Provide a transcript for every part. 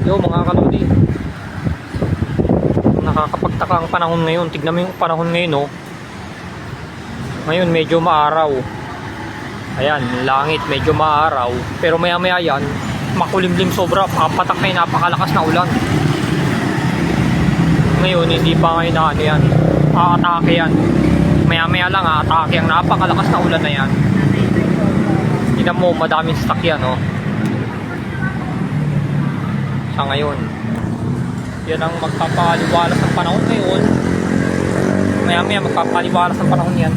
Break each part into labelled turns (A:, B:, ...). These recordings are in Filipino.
A: Yo mga kalodi, nakakapagtaka ang panahon ngayon. Tignan mo yung panahon ngayon, oh. Ngayon medyo maaraw. Ayan, langit medyo maaraw. Pero maya maya yan, makulimlim sobra. Papatak na yung napakalakas na ulan. Ngayon hindi pa ngayon na ano yan, aatake yan. Maya maya lang aatake ang napakalakas na ulan na yan. Tignan mo, madaming stock yan, oh. Sa ngayon, yan ang magpapaliwalas ng panahon ngayon. Maya maya magpapaliwalas ng panahon yan.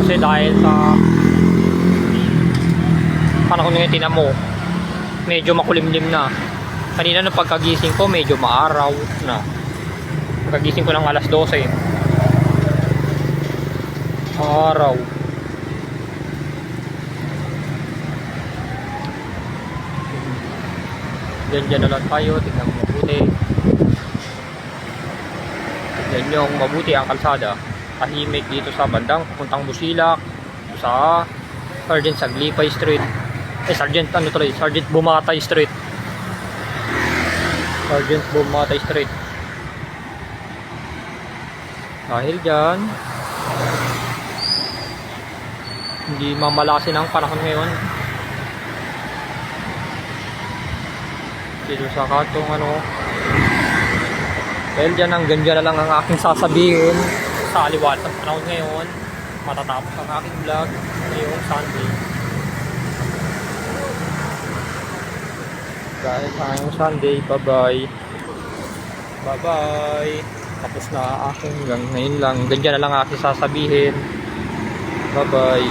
A: Kasi dahil sa panahon ngayon, tinan mo, medyo makulimlim na. Kanina nung pagkagising ko, medyo maaraw na. Pagkagising ko ng alas 12, maaraw. Diyan na lang tayo, tignan mo mabuti. Tignan nyo mabuti ang kalsada. Tahimik dito sa bandang papuntang Busilak, sa Sergeant Saglipay Street. Sergeant Bumatay Street. Sergeant Bumatay Street. Dahil dyan, hindi mamalasin ang panahon ngayon. Dito sa katong dahil dyan ang ganda na lang ang aking sasabihin sa aliwalas ng panahon ngayon. Matatapos ang aking vlog ngayong Sunday. Dahil sa ngayong Sunday, bye bye. Tapos na aking hanggang ngayon lang. Ganyan na lang aking sasabihin. Bye bye.